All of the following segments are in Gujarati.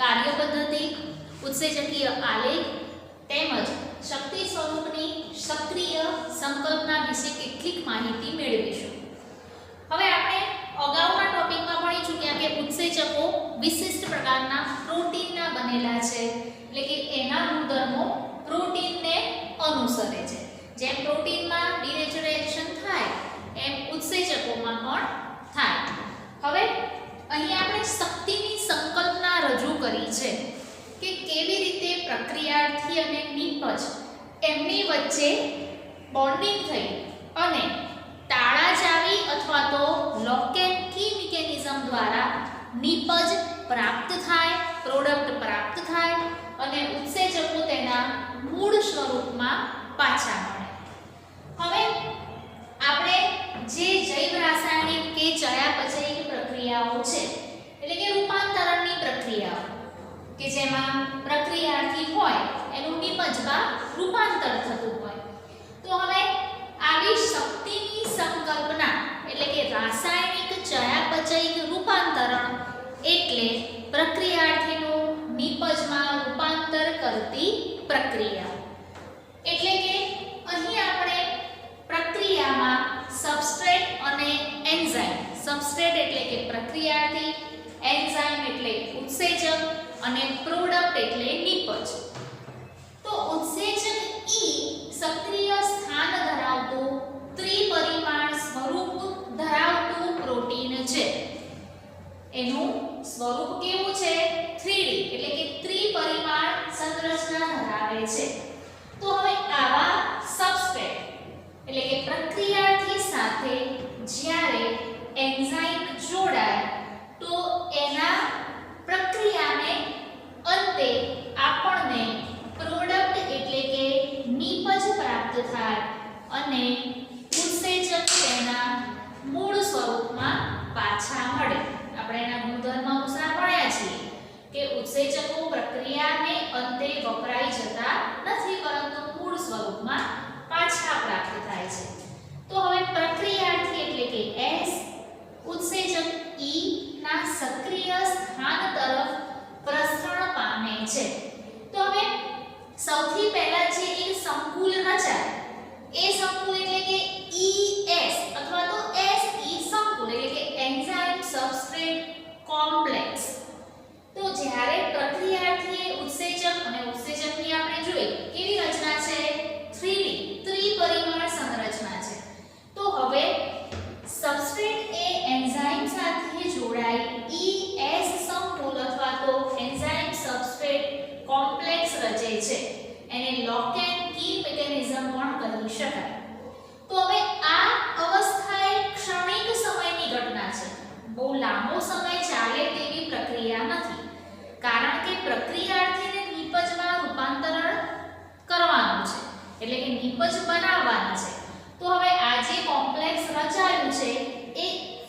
કાર્ય પદ્ધતિ, ઉત્સેચકીય આલેખ તેમજ શક્તિ સ્વરૂપની સક્રિય સંકલ્પના વિશે કેટલીક માહિતી મેળવીશું. હવે આપણે અગાઉના ટોપિકમાં ભણી ચૂક્યા કે ઉત્સેચકો વિશિષ્ટ પ્રકારના પ્રોટીનના બનેલા છે, એટલે કે એના ગુણધર્મો પ્રોટીનને અનુસરે છે. જેમ પ્રોટીનમાં ડિનેચરેશન થાય એમ ઉત્સેચકોમાં પણ થાય. હવે અહીં આપણે શક્તિની સંકલ્પના રજૂ કરી છે કે કેવી રીતે પ્રક્રિયાર્થી અને નિપજ એમની વચ્ચે બોન્ડિંગ થઈ અને તાળા ચાવી અથવા તો લોક એન્ડ કી મિકેનિઝમ દ્વારા નિપજ પ્રાપ્ત થાય, પ્રોડક્ટ પ્રાપ્ત થાય અને ઉત્સેચકો તેના મૂળ સ્વરૂપમાં પાછા મળે. હવે આપણે જે જૈવ રાસાયણિક કે ચયાપચયિક પ્રક્રિયાઓ છે, એટલે કે રૂપાંતરણની પ્રક્રિયાઓ કે જેમાં પ્રક્રિયાર્થી હોય એનું નિપજમાં રૂપાંતર થતું હોય, તો હવે આવી શક્તિની સંકલ્પના એટલે કે રાસાયણિક ચયાપચયિક રૂપાંતરણ એટલે પ્રક્રિયાર્થીનું નિપજમાં રૂપાંતર કરતી પ્રક્રિયા. એટલે કે અહીં આપણે પ્રક્રિયામાં સબસ્ટ્રેટ અને એન્ઝાઇમ, સબસ્ટ્રેટ એટલે કે પ્રક્રિયાર્થી, એન્ઝાઇમ એટલે ઉત્સેચક અને પ્રોડક્ટ એટલે નિપજ. તો ઉત્સેચક ઈ સક્રિય સ્થાન ધરાવતું ત્રિપરિમાણ સ્વરૂપ ધરાવતું પ્રોટીન છે. એનું સ્વરૂપ કેવું છે? 3D એટલે કે ત્રિપરિમાણ સંરચના ધરાવે છે. તો હવે આવા સબસ્ટ્રેટ એટલે કે પ્રક્રિયાર્થી સાથે જ્યારે એન્ઝાઇમ જોડાય તો એના પ્રક્રિયાને અંતે આપણને પ્રોડક્ટ એટલે કે નિપજ પ્રાપ્ત થાય અને ઉત્સેચક તેના મૂળ સ્વરૂપમાં પાછા મળે. આપણે એના ગુણધર્મ અનુસાર ભણ્યા છીએ કે ઉત્સેચકો પ્રક્રિયાને અંતે વપરાઈ જતા નથી, પરંતુ મૂળ સ્વરૂપમાં પાછા પ્રાપ્ત થાય છે. તો હવે પ્રક્રિયાર્થી એટલે કે S, ઉત્સેચક E ના સક્રિય સ્થાન તરફ પ્રસરણ પામે છે. તો હવે સૌથી પહેલા જે એક સંકુલ રચાય એ સંકુલ એટલે કે ES અથવા તો SE સંકુલ એટલે કે એન્ઝાઇમ સબસ્ટ્રેટ કોમ્પ્લેક્સ. તો જ્યારે પ્રક્રિયાર્થીએ ઉત્સેચક અને ઉત્સેચકની આપણે જોઈએ કેવી રચના છે? 3D ત્રિપરિમાણ સંરચના છે. તો હવે સબસ્ટ્રેટ એ એન્ઝાઇમ સાથે જોડાઈ ES સંકુલ અથવા તો એન્ઝાઇમ સબસ્ટ્રેટ કોમ્પ્લેક્સ રચે છે. એને લોક એન્ડ કી મિકેનિઝમ પણ કહી શકાય. તો હવે આ અવસ્થા એ ક્ષણિક સમયની ઘટના છે. બહુ લાંબો સમય ચાલે તેવી પ્રક્રિયા નથી, કારણ કે પ્રક્રિયાર્થીને નિપજમાં રૂપાંતરણ કરવાનું છે, એટલે કે નિપજ બનાવવાના છે. તો હવે આ જે કોમ્પ્લેક્સ રચાયું છે એ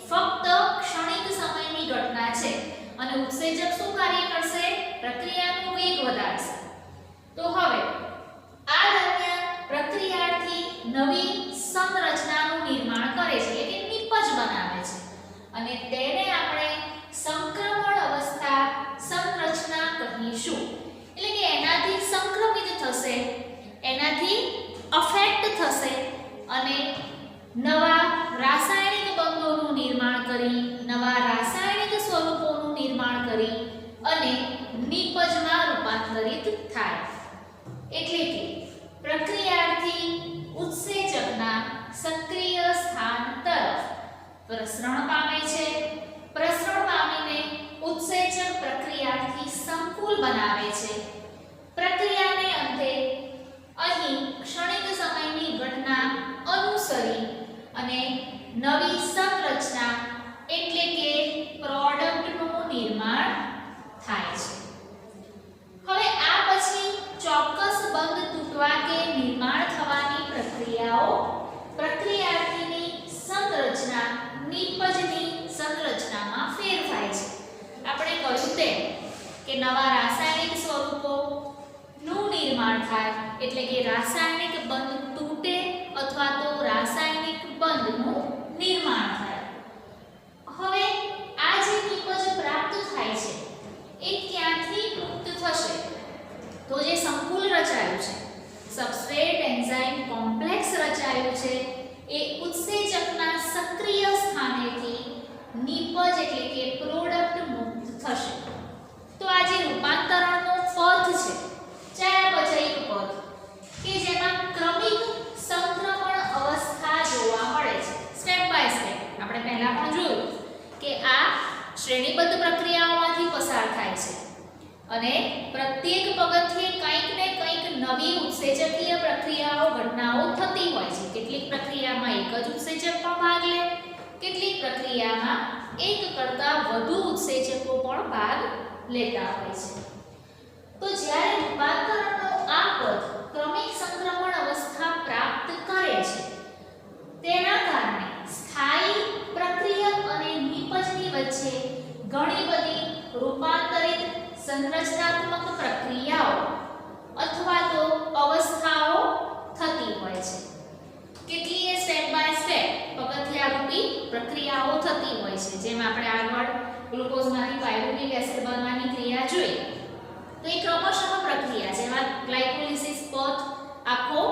ફક્ત ક્ષણિક સમયની ઘટના છે અને ઉત્સેચક શું કાર્ય કરશે? પ્રક્રિયાનો વેગ વધારશે. તો હવે આ દરમિયાન પ્રક્રિયાર્થી નવી સંરચનાનું નિર્માણ કરે છે, એટલે કે નિપજ બનાવે છે અને તેને આપણે સંક્રમણ અવસ્થા સંરચના કહીશું. એટલે કે એનાથી સંક્રમિત થશે, એનાથી અફેક્ટ થશે અને નવા રાસાયણિક બંધોનું નિર્માણ કરી, નવા રાસાયણિક સ્વરૂપોનું નિર્માણ કરી અને નિપજમાં રૂપાંતરિત થાય. એટલે કે પ્રક્રિયાર્થી ઉત્સેચકના સક્રિય સ્થાન તરફ પ્રસરણ પામે છે. પ્રસરણ પામીને ઉત્સેચક પ્રક્રિયાર્થી સંકુલ બનાવે છે. પ્રક્રિયાને અંતે અહીં ક્ષણિક સમયની ઘટના અનુસરી અને નવી સંરચના એટલે કે પ્રોડક્ટનું નિર્માણ થાય છે. હવે આ પછી ચોક્કસ બંધ તૂટવા કે નિર્માણ થવાની પ્રક્રિયાઓ પ્રક્રિયાર્થીની સંરચના નિપજની સંરચનામાં ફેરફાય છે. આપણે કહ્યું તેમ કે નવા રાસાયણિક સ્વરૂપોનું નિર્માણ થાય, એટલે કે રાસાયણિક બંધ તૂટે અથવા તો રાસાયણિક બંધનું નિર્માણ થાય. હવે આ જે નિપજ પ્રાપ્ત થાય છે એ ક્યાંથી તો જે સંકુલ રચાયું છે, સબસ્ટ્રેટ એન્ઝાઇમ કોમ્પ્લેક્સ રચાયું છે, એ ઉત્સેચકના સક્રિય સ્થાનેથી નિપજ એટલે કે પ્રોડક્ટ મુક્ત થશે. તો આ જે રૂપાંતરણનો પથ છે, ચયાપચયિક પથ, કે જેમાં ક્રમિક સંક્રમણ અવસ્થા જોવા મળે છે. સ્ટેપ બાય સ્ટેપ આપણે પહેલા પણ જોયું કે આ શ્રેણીબદ્ધ પ્રક્રિયાઓમાંથી પસાર થાય છે અને પ્રત્યેક પગથિયે કંઈક ને કંઈક નવી ઉત્સેચકીય પ્રક્રિયાઓ ઘટનાઓ થતી હોય છે. કેટલીક પ્રક્રિયામાં એક જ ઉત્સેચક પણ ભાગ લે, કેટલીક પ્રક્રિયામાં એક કરતાં વધુ ઉત્સેચકો પણ ભાગ લેતા હોય છે. તો જ્યારે રૂપાંતરણનો આ પથ ક્રમિક સંક્રમણ અવસ્થા પ્રાપ્ત કરે છે, તેના કારણે સ્થાયી પ્રક્રિયક અને નિપજની વચ્ચે ઘણી બધી રૂપાંતરિત સંરચનાત્મક પ્રક્રિયાઓ અથવા તો અવસ્થાઓ થતી હોય છે. કેટલીય સ્ટેપ બાય સ્ટેપ પગથિયારૂપી પ્રક્રિયાઓ થતી હોય છે. જેમ આપણે આગળ ગ્લુકોઝમાંથી પાયરુવિક એસિડ બનવાની ક્રિયા જોઈ, તો એ ક્રમશઃ પ્રક્રિયા જેમાં ગ્લાયકોલિસિસ પથ આખો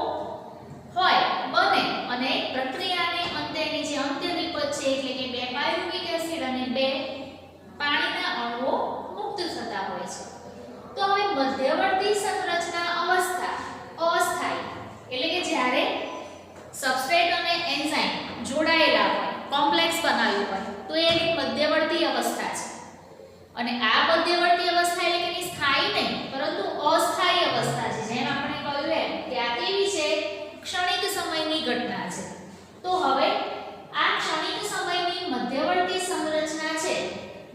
હોય બને અને પ્રક્રિયાને અંતે એની જે અંત્ય નિપજ છે એટલે કે 2 પાયરુવિક એસિડ અને 2 પાણીના અણુઓ મુક્ત થતા હોય છે. તો હવે મધ્યવર્તી સંરચના અવસ્થા અસ્થાયી એટલે કે જ્યારે સબસ્ટ્રેટ અને એન્ઝાઇમ જોડાયેલા હોય, કોમ્પ્લેક્સ બનાવ્યું હોય, તો એ એક મધ્યવર્તી અવસ્થા છે. અને આ મધ્યવર્તી અવસ્થા એટલે કે એની સ્થાયી નહીં પરંતુ અસ્થાયી અવસ્થા છે. જેમ આપણે કહ્યું એમ કે આ કેવી છે, ક્ષણિક સમયની ઘટના છે. તો હવે આ ક્ષણિક સમયની મધ્યવર્તી સંરચના છે,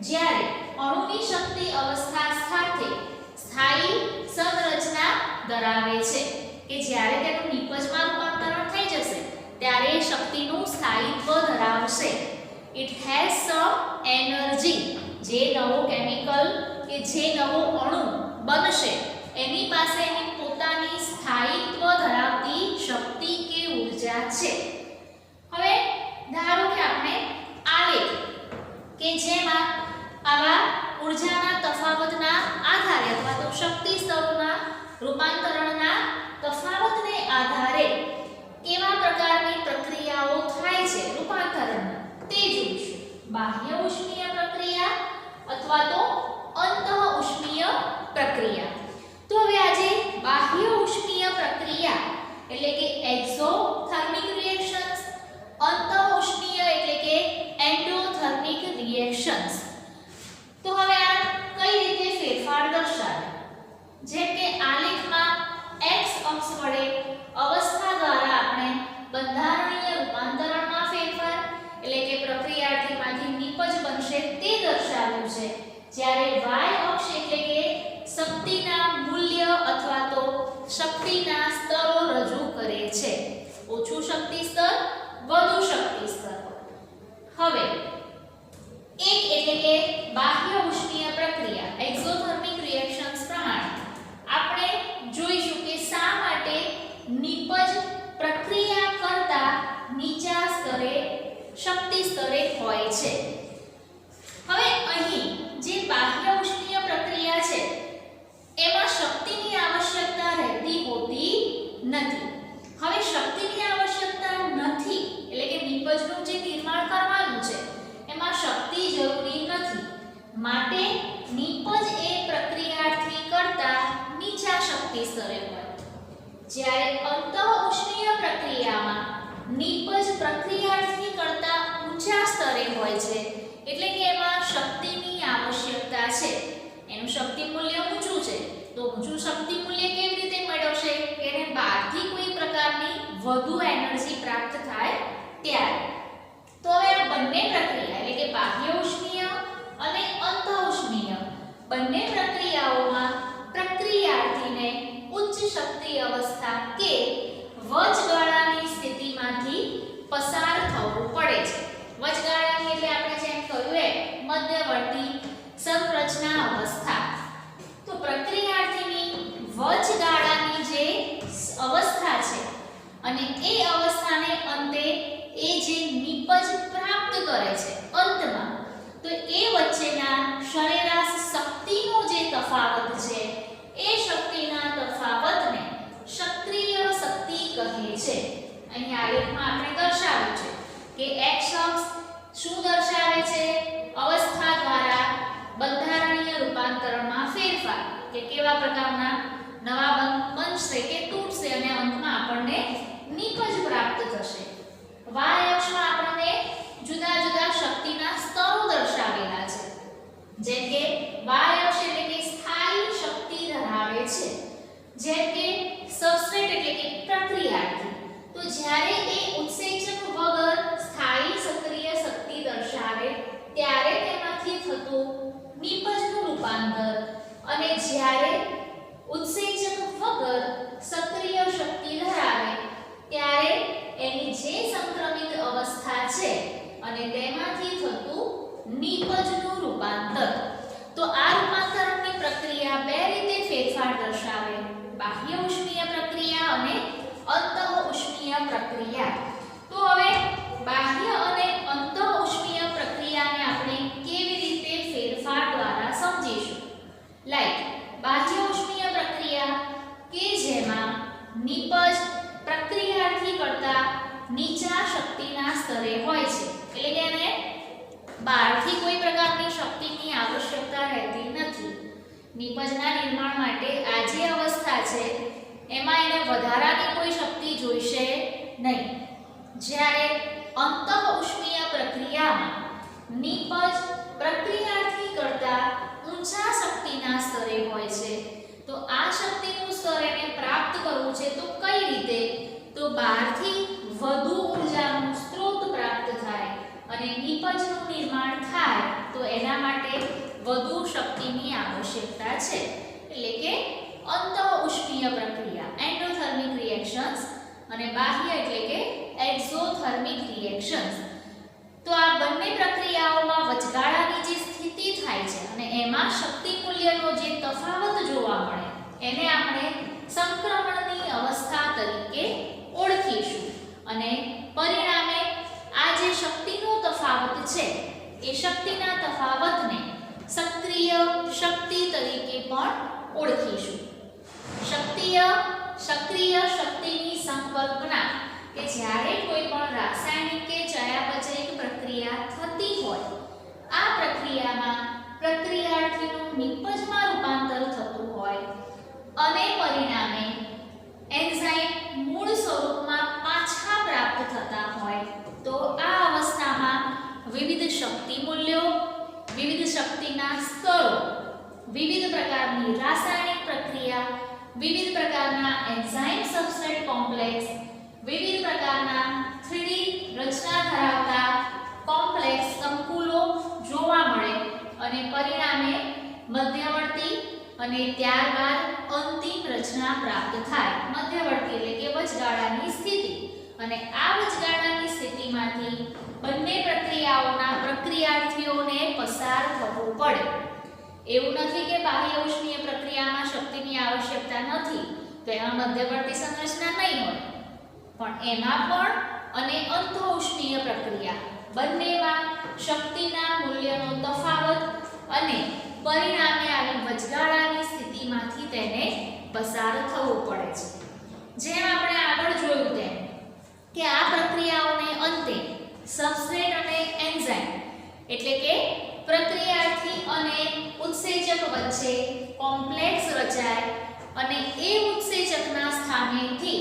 જ્યારે અણુની શક્તિ અવસ્થા સાથે સ્થાયી સંરચના ધરાવે છે, કે જ્યારે તેનું નિપજમાં રૂપાંતરણ થઈ જશે ત્યારે એ શક્તિનું સ્થાયિત્વ ધરાવશે. It has some energy. જે નવો કેમિકલ કે જે નવો અણુ બનશે એની પાસે એની પોતાની સ્થાયિત્વ ધરાવતી શક્તિ કે ઊર્જા છે. હવે ધારો કે આપણે આલેખ કે જેમાં આવા ઊર્જાના તફાવતના આધારે અથવા તો શક્તિ સ્તરોના રૂપાંતરણના તફાવતને આધારે કેવા પ્રકારની પ્રક્રિયાઓ થાય છે રૂપાંતરણના, તે જોઈશું. બાહ્ય ઉષ્મીય પ્રક્રિયા અથવા તો અંતઃ ઉષ્મીય પ્રક્રિયા. તો હવે આજે બાહ્ય ઉષ્મીય પ્રક્રિયા એટલે કે એક્ઝોથર્મિક રિએક્શન્સ, અંતઃ ઉષ્મીય એટલે કે એન્ડોથર્મિક રિએક્શન્સ. તો હવે આ કઈ રીતે ફેરફાર દર્શાવે? જેમ કે આલેખમાં x અક્ષ વડે અવસ્થા દ્વારા આપણે બંધારણીય રૂપાંતરણમાં ફેરફાર એટલે કે પ્રક્રિયાર્થીમાંથી નિપજ બનશે તે દર્શાવ્યું છે. જ્યારે y અક્ષ એટલે કે શક્તિના મૂલ્ય અથવા તો શક્તિના સ્તરો રજૂ કરે છે. ઓછું શક્તિ સ્તર, વધુ શક્તિ સ્તર. હવે એક એટલે કે બાહ્ય ઉષ્મીય પ્રક્રિયા એક્ઝોથર્મિક રિએક્શન્સ પ્રમાણે આપણે જોઈશું કે શા માટે નિપજ પ્રક્રિયા કરતા નીચા સ્તરે શક્તિ સ્તરે હોય છે. હવે અહીં જે બાહ્ય ઉષ્મીય પ્રક્રિયા છે એમાં શક્તિની આવશ્યકતા રહેતી હોતી નથી. હવે શક્તિની આવશ્યકતા નથી એટલે કે નિપજનું જે નિર્માણ કરવાનું છે એમાં શક્તિ જરૂરી નથી. માટે નિપજ એ પ્રક્રિયાર્થી કરતા નીચા શક્તિ સ્તરે હોય. જ્યારે અંતઃ ઉષ્મીય પ્રક્રિયામાં નિપજ પ્રક્રિયાર્થી કરતા ઊંચા સ્તરે હોય છે એટલે કે એમાં શક્તિની આવશ્યકતા છે. એનું શક્તિ મૂલ્ય ઊંચું છે. તો ઊંચું શક્તિ મૂલ્ય કેવી રીતે મેળવશે? એને બહારથી કોઈ પ્રકારની વધુ એનર્જી પ્રાપ્ત થાય ત્યારે. તો હવે આ બંને પ્રક્રિયા એટલે કે બાહ્ય ઉષ્મીય અને અંતઃ ઉષ્મીય બંને પ્રક્રિયાઓમાં પ્રક્રિયાર્થીને ઉચ્ચ શક્તિ અવસ્થા કે વચગાળાની સ્થિતિમાંથી પસાર થવું પડે છે. વચગાળાની એટલે આપણે જેમ કહ્યું એ મધ્યવર્તી સંરચના અવસ્થા. તો પ્રક્રિયાર્થીની વચગાળાની જે અવસ્થા છે અને એ અવસ્થાને અંતે એ જે નિપજ પ્રાપ્ત કરે છે અંતમાં, તો એ વચ્ચેના સરેરાશ શક્તિનો જે તફાવત છે એ શક્તિના કે કેવા પ્રકારના નવા બંધ બનશે કે તૂટશે અને અંતમાં આપણને નિપજ પ્રાપ્ત થશે. y અક્ષમાં આપણને જુદા જુદા શક્તિના સ્તરો દર્શાવેલા છે. જેમ કે y અક્ષ એટલે કે સ્થાયી શક્તિ ધરાવે છે, જેમ કે સબસ્ટ્રેટ એટલે કે પ્રક્રિયાર્થી. તો જ્યારે એ ઉત્સેચક વગર સ્થાયી સક્રિય શક્તિ દર્શાવે ત્યારે તેમાંથી થતું નિપજનું રૂપાંતર, અને જ્યારે ઉત્સેચક વગર સક્રિય શક્તિ ધરાવે ત્યારે એની જે સંક્રમિત અવસ્થા છે અને તેમાંથી થતું નિપજનું રૂપાંતર. તો આ રૂપાંતરણની પ્રક્રિયા બે રીતે ફેરફાર દર્શાવે: બાહ્ય ઉષ્મીય પ્રક્રિયા અને અંતઃ ઉષ્મીય પ્રક્રિયા. તો હવે બાહ્ય અને અંતઃ ઉષ્મીય પ્રક્રિયાને આપણે કેવી રીતે ફેરફાર દ્વારા સમજીશું. લાઈક બાહ્ય ઉષ્મીય પ્રક્રિયા કે જેમાં નિપજ પ્રક્રિયાર્થી કરતા નીચા શક્તિના સ્તરે હોય છે, એટલે કે એને બહારથી કોઈ પ્રકારની શક્તિની આવશ્યકતા રહેતી નથી. નિપજના નિર્માણ માટે આ જે અવસ્થા છે એમાં એને વધારાની કોઈ શક્તિ જોઈશે નહીં. જ્યારે અંતઃ ઉષ્મીય પ્રક્રિયામાં નિપજ પ્રક્રિયાર્થી કરતા ઊંચા શક્તિના સ્તરે હોય છે. તો આ શક્તિનું સ્તર એને પ્રાપ્ત કરવું છે તો કઈ રીતે? તો બહારથી વધુ ઊર્જાનો સ્ત્રોત પ્રાપ્ત થાય અને નિપજનું નિર્માણ થાય તો એના માટે વધુ શક્તિની આવશ્યકતા છે, એટલે કે અંતઃ ઉષ્મીય પ્રક્રિયા એન્ડોથર્મિક રિએક્શન્સ અને બાહ્ય એટલે કે એક્ઝોથર્મિક રિએક્શન્સ. તો આ બંને પ્રક્રિયાઓમાં વચગાળાની જે સ્થિતિ થાય છે અને એમાં શક્તિ મૂલ્યનો જે તફાવત જોવા મળે એને આપણે સંક્રમણની અવસ્થા તરીકે ઓળખીશું. અને પરિણામે આ જે શક્તિનો તફાવત છે એ શક્તિના તફાવતને સક્રિય શક્તિ તરીકે પણ ઓળખીશું. સક્રિય શક્તિની સંકલ્પના કે જ્યારે કોઈ પણ રાસાયણિક કે ચયાપચયિક પ્રક્રિયા થતી હોય, આ પ્રક્રિયામાં પ્રક્રિયાર્થીનું નિપજમાં રૂપાંતર થતું હોય અને પરિણામે એન્ઝાઇમ મૂળ સ્વરૂપમાં પાછા પ્રાપ્ત થતા હોય, તો આ અવસ્થામાં વિવિધ શક્તિ મૂલ્યો, વિવિધ શક્તિના સ્તરો, વિવિધ પ્રકારની રાસાયણિક પ્રક્રિયા, વિવિધ પ્રકારના એન્ઝાઇમ સબસ્ટ્રેટ કોમ્પ્લેક્સ, વિવિધ પ્રકારના 3D રચના ધરાવતા કોમ્પ્લેક્સ સંકુલો જોવા મળે અને પરિણામે મધ્યવર્તી અને ત્યારબાદ અંતિમ રચના પ્રાપ્ત થાય. મધ્યવર્તી એટલે કે વચગાળાની સ્થિતિ, અને આ વચગાળાની સ્થિતિમાંથી બંને પ્રક્રિયાઓના પ્રક્રિયાર્થીઓને પસાર થવું પડે. એવું નથી કે બાહ્ય ઉષ્મીય પ્રક્રિયામાં શક્તિની આવશ્યકતા નથી તો એમાં મધ્યવર્તી સંરચના નહીં હોય, પણ એમાં પણ અને અંતઃ ઉષ્મીય પ્રક્રિયા બંનેમાં શક્તિના મૂલ્યનો તફાવત અને પરિણામે આવી વચગાળાની સ્થિતિમાંથી તેને પસાર થવું પડે છે. જેમ આપણે આગળ જોયું તેમ કે આ પ્રક્રિયાઓને અંતે સબસ્ટ્રેટ અને એન્ઝાઇમ એટલે કે પ્રક્રિયાર્થી અને ઉત્સેચક વચ્ચે કોમ્પ્લેક્સ રચાય અને એ ઉત્સેચકના સ્થાનેથી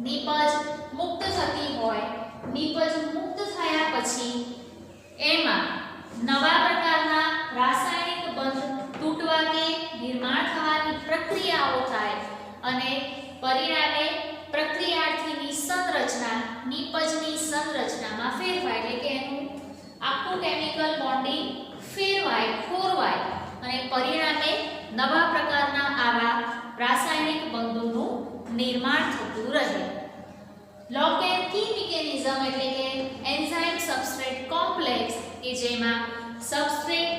નિપજ મુક્ત થતી હોય. નિપજ મુક્ત થયા પછી એમાં નવા પ્રકારના રાસાયણિક બંધ તૂટવા કે નિર્માણ થવાની પ્રક્રિયાઓ થાય અને પરિણામે પ્રક્રિયાર્થીની સંરચના નિપજની સંરચનામાં ફેરફાર, એટલે કે એનું આખું કેમિકલ બોન્ડિંગ ફેરવાય, ખોરવાય અને પરિણામે નવા પ્રકારના આવા રાસાયણિક બંધોનું નિર્માણ થતું રહે. લોક એન્ડ કી મિકેનિઝમ એટલે કે એન્ઝાઇમ સબસ્ટ્રેટ કોમ્પ્લેક્સ કે જેમાં સબસ્ટ્રેટ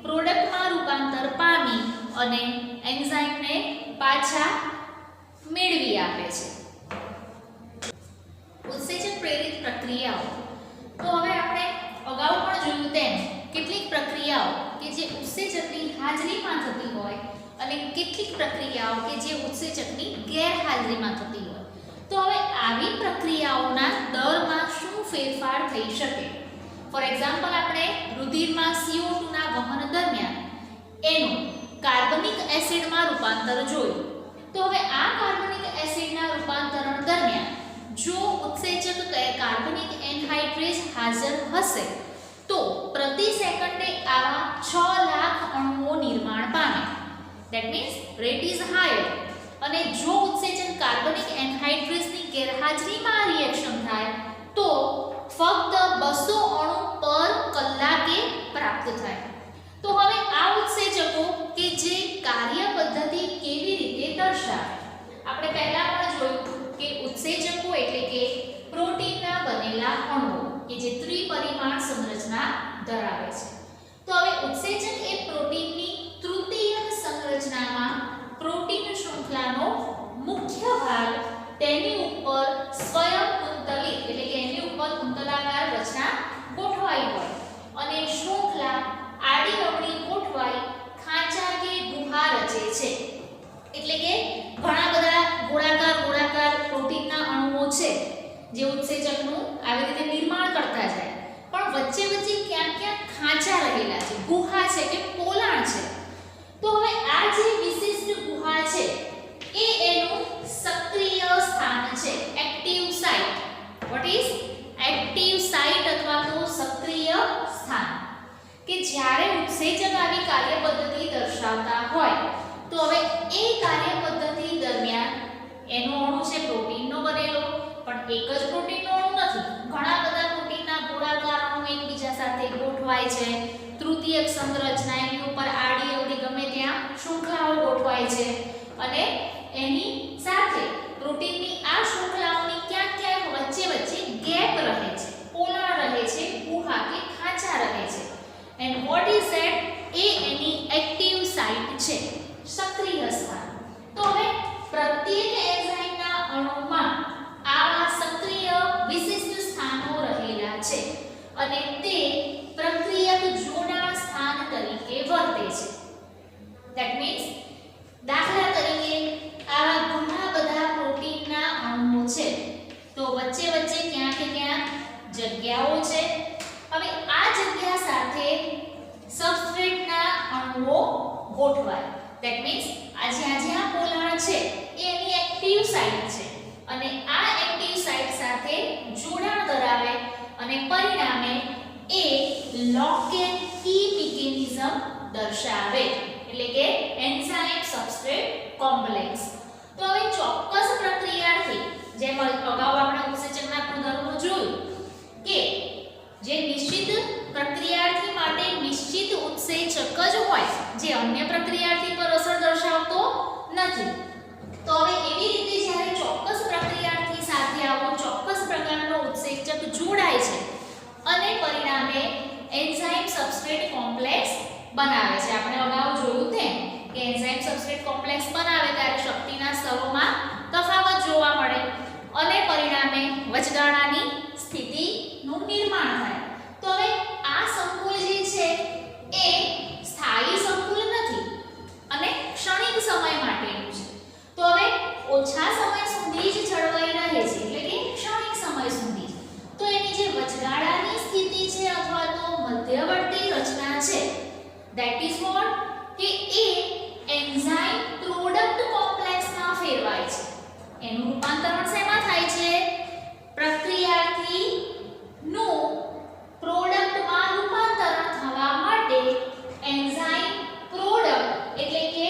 પ્રોડક્ટમાં રૂપાંતર પામી અને એન્ઝાઇમને પાછા મેળવી આપે છે. ઉત્સેચક પ્રેરિત પ્રક્રિયાઓ. તો હવે આપણે અગાઉ પણ જોયું તેમ કેટલીક પ્રક્રિયાઓ કે જે ઉત્સેચકની હાજરીમાં થતી હોય અને કેટલીક પ્રક્રિયાઓ કે જે ઉત્સેચકની ગેરહાજરીમાં થતી હોય. તો હવે આવી પ્રક્રિયાઓના દરમાં શું ફેરફાર થઈ શકે? ફોર એક્ઝામ્પલ આપણે રુધિરમાં CO2 ના વહન દરમિયાન એનું કાર્બનિક એસિડમાં રૂપાંતર જોયું. તો હવે આ કાર્બનિક એસિડના રૂપાંતરણ દરમિયાન જો ઉત્સેચક કાર્બનિક એનહાઇડ્રેસ હાજર હશે તો પ્રતિ સેકન્ડે આવા 6 લાખ અણુઓ નિર્માણ પામે. That means rate is higher. અને જો ઉત્સેચન કાર્બનિક એનહાઇડ્રેસની ગેરહાજરીમાં રિએક્શન થાય તો ફક્ત 200 અણુ પર કલાકે પ્રાપ્ત થાય. તો હવે આ ઉત્સેચકો કે જે કાર્ય પદ્ધતિ કેવી રીતે દર્શાવે, આપણે પહેલા પણ જોયું કે ઉત્સેચકો એટલે કે પ્રોટીનના બનેલા અણુઓ કે જે ત્રિપરિમાણ સંરચના ધરાવે છે. તો હવે ઉત્સેચક એ પ્રોટીનની તૃતીયક સંરચનામાં પ્રોટીન શૃંખલાનો મુખ્ય ભાગ તેની ઉપર સ્વયં કુંતલિત એટલે કે એની ઉપર કુંતલાકાર રચના ગોઠવાઈ હોય અને શૃંખલા આડી અવળી ગોઠવાઈ ખાંચા કે ગુહા રચે છે. એટલે કે ઘણા બધા ગોળાકાર પ્રોટીનના અણુઓ છે જે ઉત્સેચકનું આવી રીતે નિર્માણ કરતા જાય, પણ વચ્ચે વચ્ચે ક્યાંક ખાંચા રહેલા છે, ગુહા છે કે પોલાણ છે. તો હવે આ જે વિશિષ્ટ ગુહા છે એ એનું સક્રિય સ્થાન છે, active site. What is active site અથવા તો સક્રિય સ્થાન કે જ્યારે ઉત્સેચક આવી કાર્ય પદ્ધતિ દર્શાવતા હોય તો હવે એ કાર્ય પદ્ધતિ દરમિયાન એનો અણુ છે પ્રોટીનનો બનેલો, પણ એક જ પ્રોટીનનો અણુ નથી, ઘણા બધા પ્રોટીનના ગોળાકાર અણુ એકબીજા સાથે ગોઠવાય છે. તૃતીયક સંરચના એની ઉપર આડી અવળી ગમે ત્યાં શૃંખલાઓ ગોઠવાય છે અને એની સાથે પ્રોટીનની આ શૃંખલાઓની ક્યાંક વચ્ચે ગેપ રહે છે, પોલાણ રહે છે, ગુહા કે ખાંચા રહે છે. And what is that? A any active site છે, સક્રિય સ્થાન. તો હવે પ્રત્યેક એન્ઝાઇમના અણુમાં આવા સક્રિય વિશિષ્ટ સ્થાનો રહેલા છે અને તે પ્રક્રિયક જોડાણ સ્થાન તરીકે વર્તે છે. ધેટ મીન્સ દાખલા તરીકે આવા ઘણા બધા પ્રોટીનના અણુઓ છે તો વચ્ચે ક્યાંક જગ્યાઓ છે. હવે આ જગ્યા સાથે સબસ્ટ્રેટના અણુઓ ગોઠવાય. ધેટ મીન્સ આ જ્યાં પોલાણ છે એ એની એક્ટિવ સાઇટ છે અને આ એક્ટિવ સાઇટ સાથે જોડાણ ધરાવે અને પરિણામે એ લોક એન્ડ કી મિકેનિઝમ દર્શાવે, એટલે કે એન્ઝાઇમ સબસ્ટ્રેટ કોમ્પ્લેક્સ. તો હવે ચોક્કસ પ્રક્રિયાથી જેમ અગાઉ આપણે ઉત્સેચકના ગુણધર્મો જોયું કે જે નિશ્ચિત પ્રક્રિયાર્થી માટે નિશ્ચિત ઉત્સેચક જ હોય જે અન્ય પ્રક્રિયાર્થી પર અસર દર્શાવતો નથી. તો હવે એવી રીતે જ્યારે ચોક્કસ પ્રક્રિયાર્થી સાથે આવો ચોક્કસ પ્રકારનો ઉત્સેચક જોડાય છે અને પરિણામે એન્ઝાઇમ સબસ્ટ્રેટ કોમ્પ્લેક્સ બનાવે છે. આપણે અગાઉ જોયું તેમ કે એન્ઝાઇમ સબસ્ટ્રેટ કોમ્પ્લેક્સ બનાવે ત્યારે શક્તિના સ્તરોમાં તફાવત જોવા મળે અને પરિણામે વચગાળાની સ્થિતિનું નિર્માણ થાય. તો હવે આ સંકુલ જે છે એ સ્થાયી સંકુલ નથી અને ક્ષણિક સમય માટેનું છે. તો હવે ઓછા સમય સુધી જ જળવાઈ રહે છે, એટલે કે ક્ષણિક સમય સુધી. તો એની જે વચગાળાની સ્થિતિ છે અથવા તો મધ્યવર્તી રચના છે ધેટ ઇઝ વોટ કે એ એન્ઝાઇમ પ્રોડક્ટ કોમ્પ્લેક્સમાં ફેરવાય છે. એનું રૂપાંતરણ શેમાં થાય છે? પ્રક્રિયાર્થી નું પ્રોડક્ટમાં રૂપાંતરણ થવા માટે એન્ઝાઇમ પ્રોડક્ટ એટલે કે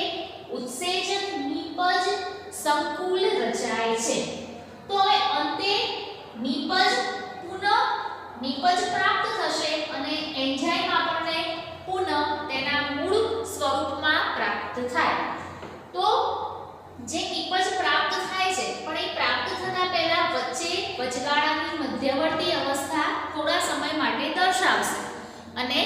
ઉત્સેચક નિપજ સંકુલ રચાય છે. તો હવે અંતે નિપજ પ્રાપ્ત થશે અને એન્ઝાઇમ આપણને પુનઃ તેના મૂળ સ્વરૂપમાં પ્રાપ્ત થાય. તો જે નિપજ પ્રાપ્ત થાય છે પણ એ પ્રાપ્ત થતા પહેલા વચગાળાની મધ્યવર્તી અવસ્થા થોડા સમય માટે દર્શાવશે અને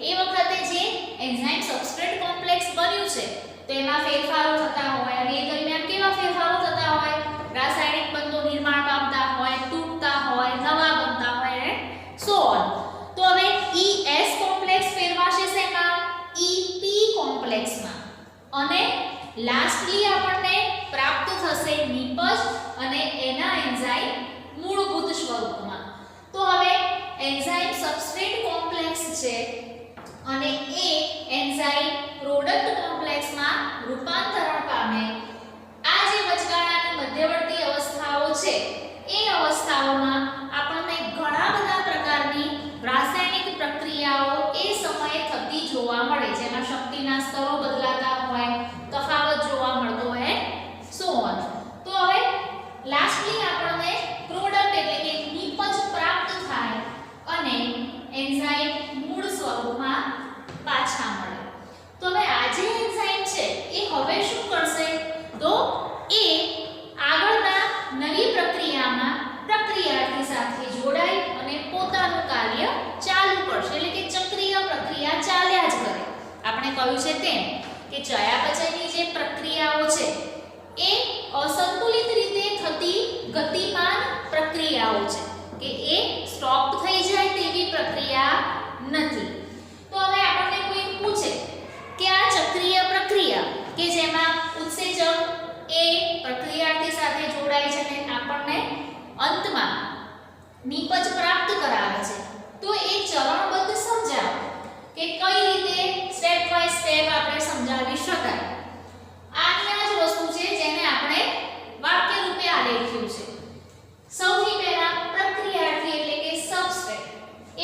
એ વખતે જે એન્ઝાઇમ સબસ્ટ્રેટ કોમ્પ્લેક્સ બન્યું છે તો એમાં ફેરફારો થતા હોય અને એ દરમિયાન કેવા ફેરફારો થતા હોય? રાસાયણિક બંધો નિર્માણ પામતા હોય, તૂટતા હોય, નવા બનતા હોય અને સો ઓન. તો હવે ES કોમ્પ્લેક્સ ફેરવાશે શેમાં? EP કોમ્પ્લેક્સમાં અને લાસ્ટલી આપણને પ્રાપ્ત થશે નિપજ અને એના એન્ઝાઇમ મૂળભૂત સ્વરૂપમાં. તો હવે એન્ઝાઇમ સબસ્ટ્રેટ કોમ્પ્લેક્સ છે અને એ એન્ઝાઇમ પ્રોડક્ટ કોમ્પ્લેક્સ કોમ્પ્લેક્સમાં રૂપાંતરણ પામે આ જે વચગાળાની મધ્યવર્તી અવસ્થાઓ છે એ અવસ્થાઓમાં આપણને ઘણા બધા પ્રકારની રાસાયણિક પ્રક્રિયાઓ એ સમયે થતી જોવા મળે, જેમાં શક્તિના સ્તરો બદલાતા હોય, તફાવત જોવા મળતો હોય, સો ઓન. તો હવે લાસ્ટલી આપણને પ્રોડક્ટ એટલે કે નિપજ પ્રાપ્ત થાય અને એન્ઝાઇમ મૂળ સ્વરૂપમાં પાછા મળે. તો હવે આ જે એન્ઝાઇમ છે એ હવે શું કરશે? તો એ આગળના નવી પ્રક્રિયામાં પ્રક્રિયાર્થી સાથે જોડાઈ અને પોતાનું કાર્ય ચાલુ કરશે, એટલે કે ચક્રીય પ્રક્રિયા ચાલ્યા જ કરે. આપણે કહ્યું છે તેમ કે ચયાપચયની જે પ્રક્રિયાઓ છે એ અસંતુલિત રીતે થતી ગતિમાન પ્રક્રિયાઓ છે, કે એ સ્ટોપ થઈ જાય તેવી પ્રક્રિયા નથી. તો હવે આપણને કોઈ પૂછે કે આ ચક્રીય પ્રક્રિયા કે જેમાં ઉત્સેચક એ પ્રક્રિયાર્થી સાથે જોડાય છે અને આપણને અંતમાં નિપજ પ્રાપ્ત કરાવે છે, તો એ ચરણબદ્ધ સમજાવો કે કઈ રીતે સ્ટેપ બાય સ્ટેપ આપણે સમજાવી શકાય. આની આ જ વસ્તુ છે જેને આપણે વાક્ય રૂપે આલેખ્યું છે. સૌથી પહેલા પ્રક્રિયાર્થી એટલે કે સબસ્ટ્રેટ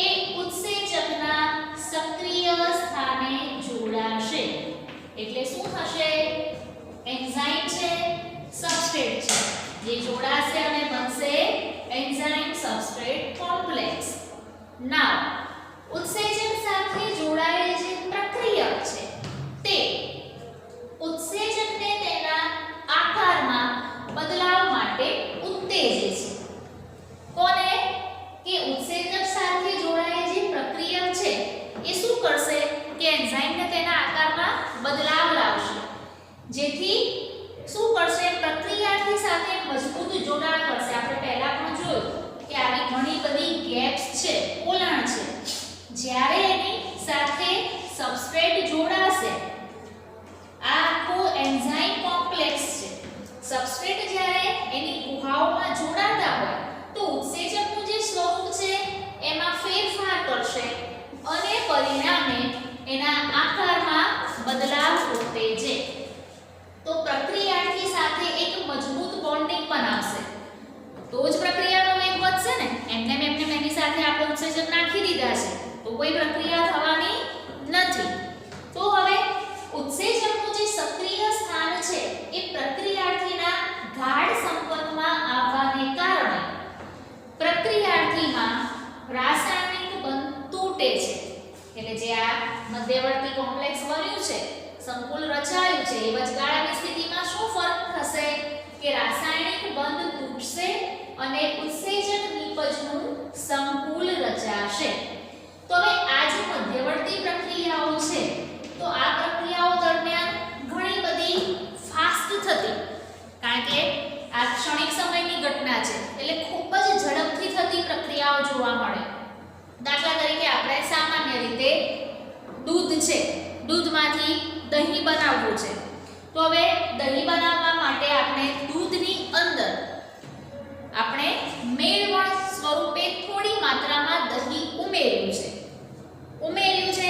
એ ઉત્સેચકના સક્રિય સ્થાને જોડાશે. એટલે શું થશે? એન્ઝાઇમ છે, સબસ્ટ્રેટ છે, જે જોડાશે અને બનશે એન્ઝાઇમ સબસ્ટ્રેટ કોમ્પ્લેક્સ. નાઉ ઉત્સેચક સાથે જોડાયેલ જે પ્રક્રિયક છે તે ઉત્સેચકને તેના આકારમાં બદલાવ માટે ઉત્તેજે છે. કોને? કે ઉત્સેચક સાથે જોડાયેલ જે પ્રક્રિયક છે એ શું કરશે કે એન્ઝાઇમને તેના આકારમાં બદલાવ લાવશે, જેથી શું કરશે? પ્રક્રિયાર્થી સાથે મજબૂત જોડાણ કરશે. આપણે પહેલા પણ જોયું કે આવી ઘણી બધી ગેપ્સ છે, પોલાણ છે. જ્યારે એની સાથે સબસ્ટ્રેટ જોડાશે, આ આખું એન્ઝાઇમ કોમ્પ્લેક્સ છે. સબસ્ટ્રેટ જ્યારે એની ગુહાઓમાં જોડાતા હોય તો ઉત્સેચકનું જે સ્વરૂપ છે એમાં ફેરફાર કરશે અને પરિણામે એના આકારમાં બદલાવ ઉત્તેજે. તો પ્રક્રિયાર્થી સાથે એક મજબૂત બોન્ડિંગ બનાવશે, તો જ પ્રક્રિયાનો વેગ વધશે ને. એમને એની સાથે આપણે ઉત્સેચક નાખી દીધા છે તો કોઈ પ્રક્રિયા થવાની નથી. તો હવે ઉત્સેચકનું જે સક્રિય સ્થાન છે એ પ્રક્રિયાર્થીના ગાઢ સંપર્કમાં આવવાને કારણે પ્રક્રિયાર્થીમાં રાસાયણિક બંધ તૂટે છે. એટલે જે આ મધ્યવર્તી કોમ્પ્લેક્સ બન્યું છે, સંકુલ રચાયું છે, એ વચગાળાની સ્થિતિમાં શું ફરક થશે? કે રાસાયણિક બંધ તૂટશે અને ઉત્સેચક નિપજનું સંકુલ રચાશે. તો હવે આ જે મધ્યવર્તી પ્રક્રિયાઓ છે તો આ પ્રક્રિયાઓ દરમિયાન ઘણી બધી ફાસ્ટ થતી, કારણ કે આ ક્ષણિક સમયની ઘટના છે એટલે ખૂબ જ ઝડપથી થતી પ્રક્રિયાઓ જોવા મળે. દાખલા તરીકે આપણે સામાન્ય રીતે દૂધ છે, દૂધમાંથી દહીં બનાવવું છે, તો હવે દહીં બનાવવા માટે આપણે દૂધની અંદર આપણે મેળવણ સ્વરૂપે થોડી માત્રામાં દહીં ઉમેર્યું છે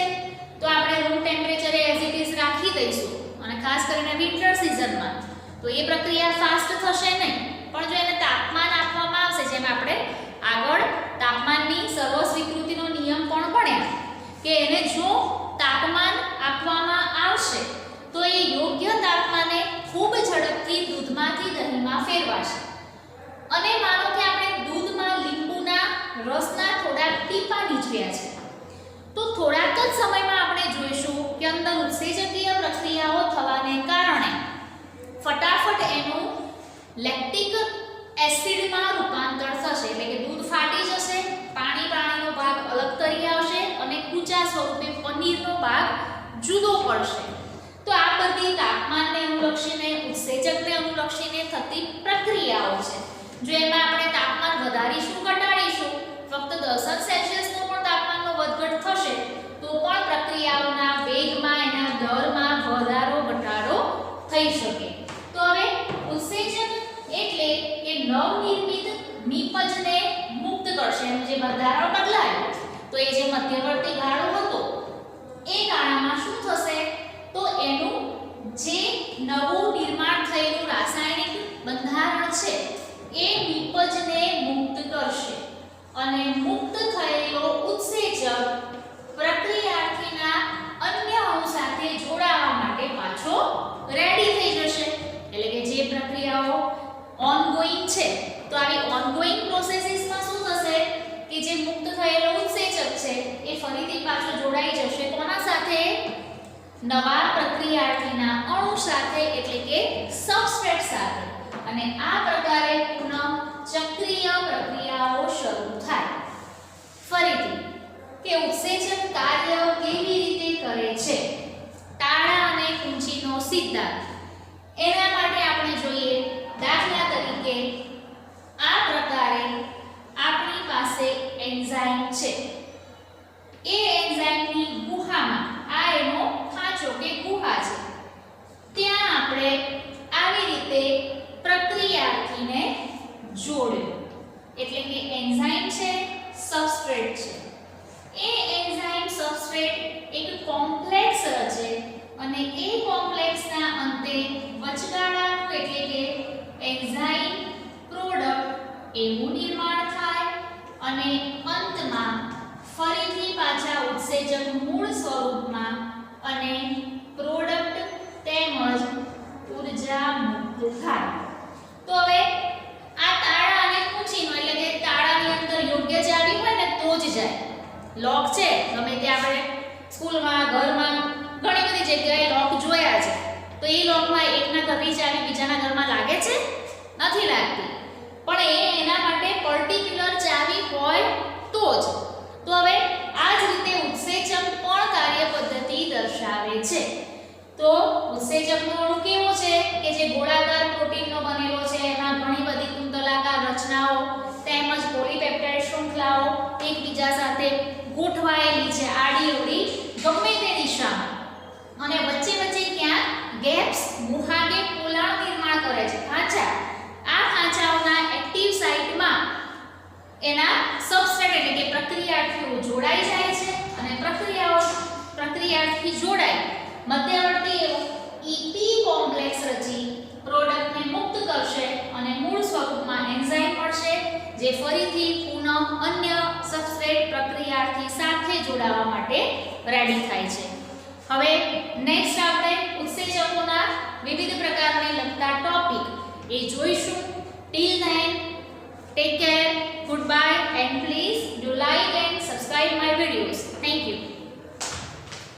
તો આપણે રૂમ ટેમ્પરેચરે એઝ ઇટ ઇઝ રાખી દઈશું, અને ખાસ કરીને વિન્ટર સિઝનમાં તો એ પ્રક્રિયા ફાસ્ટ થશે નહીં. પણ જો એને તાપમાન આપવામાં આવશે, જેમ આપણે આગળ તાપમાનની સર્વ સ્વીકૃતિનો નિયમ પણ ભણ્યા કે એને જો તાપમાન આપવામાં આવશે તો એ યોગ્ય તાપમાને ખૂબ ઝડપથી દૂધમાંથી દહીંમાં ફેરવાશે. અને માનો કે આપણે દૂધમાં લીંબુના રસના થોડા ટીપા નીચવ્યા છે, તો થોડાક જ સમયમાં આપણે જોઈશું કે અંદર ઉત્સેચકીય પ્રક્રિયાઓ થવાને કારણે ફટાફટ એનું લેક્ટિક એસિડમાં રૂપાંતર થશે. એટલે કે દૂધ ફાટી જશે, પાણીનો ભાગ અલગ તરી આવશે અને કૂચા સ્વરૂપે પનીરનો ભાગ જુદો પડશે. તો આ બધી તાપમાનને અનુલક્ષીને, ઉત્સેચકને અનુલક્ષીને થતી પ્રક્રિયાઓ છે. જો એમાં આપણે તાપમાન વધારીશું, ઘટાડીશું, ફક્ત 10 સેલ્સિયસનો પણ તાપમાનનો વધઘટ થશે તો પણ પ્રક્રિયાઓના વેગમાં, એના દરમાં વધારો ઘટાડો થઈ શકે. તો હવે ઉત્સેચક એટલે કે નવનિર્મિત નિપજને મુક્ત કરશે. એનું જે બંધારણ બદલાયું તો એ જે મધ્યવર્તી ગાળો હતો એ ગાળામાં શું થશે? તો એનું જે નવું નિર્માણ થયેલું રાસાયણિક બંધારણ છે એ નિપજને મુક્ત કરશે અને મુક્ત થયેલો ઉત્સેચક પ્રક્રિયાર્થીના અન્ય અણુ સાથે જોડાવા માટે પાછો રેડી થઈ જશે. એટલે કે જે પ્રક્રિયાઓ ઓનગોઈંગ છે તો આવી ઓનગોઈંગ પ્રોસેસીસમાં શું થશે કે જે મુક્ત થયેલો ઉત્સેચક છે એ ફરીથી પાછો જોડાઈ જશે કોના સાથે? નવા પ્રક્રિયાર્થીના અણુ સાથે, એટલે કે સબસ્ટ્રેટ સાથે, અને આ પ્રકારે પુનઃ ચક્રીય પ્રક્રિયાઓ શરૂ થાય. ફરીથી કે ઉત્સેચક કાર્ય કેવી રીતે કરે છે, તાળા અને કુંચીનો સિદ્ધાંત. એના માટે આપણે જોઈએ, દાખલા તરીકે આ પ્રકારે આપણી પાસે એન્ઝાઇમ છે. એ એન્ઝાઇમની ગુહામાં, આ એનો ખાંચો કે ગુહા છે, ત્યાં આપણે આવી રીતે પ્રક્રિયાર્થીને જોડ્યો. એટલે કે એન્ઝાઇમ છે, સબસ્ટ્રેટ છે. એ એન્ઝાઇમ સબસ્ટ્રેટ એક કોમ્પ્લેક્સ રચે અને એ કોમ્પ્લેક્સના અંતે વચગાળાનું, એટલે કે એન્ઝાઇમ પ્રોડક્ટ એવું નિર્માણ થાય અને અંતમાં ફરીથી પાછા ઉત્સેચક મૂળ સ્વરૂપમાં અને પ્રોડક્ટ તેમજ ઊર્જા મુક્ત થાય. તો હવે આ તાળા અને કુંચીનો, એટલે કે તાળાની અંદર યોગ્ય ચાવી હોય ને તો જ જાય. લોક છે, ગમે તે આપણે સ્કૂલમાં, ઘરમાં ઘણી બધી જગ્યાએ લોક જોયા છે, તો એ લોકમાં એકના ઘરની ચાવી બીજાના ઘરમાં લાગે છે? નથી લાગતી. પણ એના માટે પર્ટિક્યુલર ચાવી હોય તો જ. તો હવે આ જ રીતે ઉત્સેચક પણ કાર્ય પદ્ધતિ દર્શાવે છે. તો ઉત્સેચકનો અણુ કેવો છે કે જે ગોળાકાર પ્રોટીનનો બનેલો છે, એમાં ઘણી બધી કુંતલાકાર રચનાઓ તેમજ પોલીપેપ્ટાઇડ શૃંખલાઓ એકબીજા સાથે ગોઠવાયેલી છે, આડી અવળી ગમે તે દિશામાં, અને વચ્ચે વચ્ચે ક્યાંક ગેપ્સ, ગુહા કે પોલાણ નિર્માણ કરે છે, ખાંચા. આ ખાંચાઓના એક્ટિવ સાઇટમાં એના સબસ્ટ્રેટ, એટલે કે પ્રક્રિયાર્થીઓ જોડાઈ જાય છે અને પ્રક્રિયાર્થી જોડાઈ મધ્યવર્તી ઈપી કોમ્પ્લેક્સ રચી પ્રોડક્ટને મુક્ત કરશે અને મૂળ સ્વરૂપમાં એન્ઝાઇમ મળશે, જે ફરીથી પુનઃ અન્ય સબસ્ટ્રેટ પ્રક્રિયાર્થી સાથે જોડાવા માટે રેડી થાય છે. હવે નેક્સ્ટ આપણે ઉત્સેચકોના વિવિધ પ્રકારને લગતા ટોપિક એ જોઈશું. Till then, take care, goodbye, and please do like and subscribe my videos. Thank you.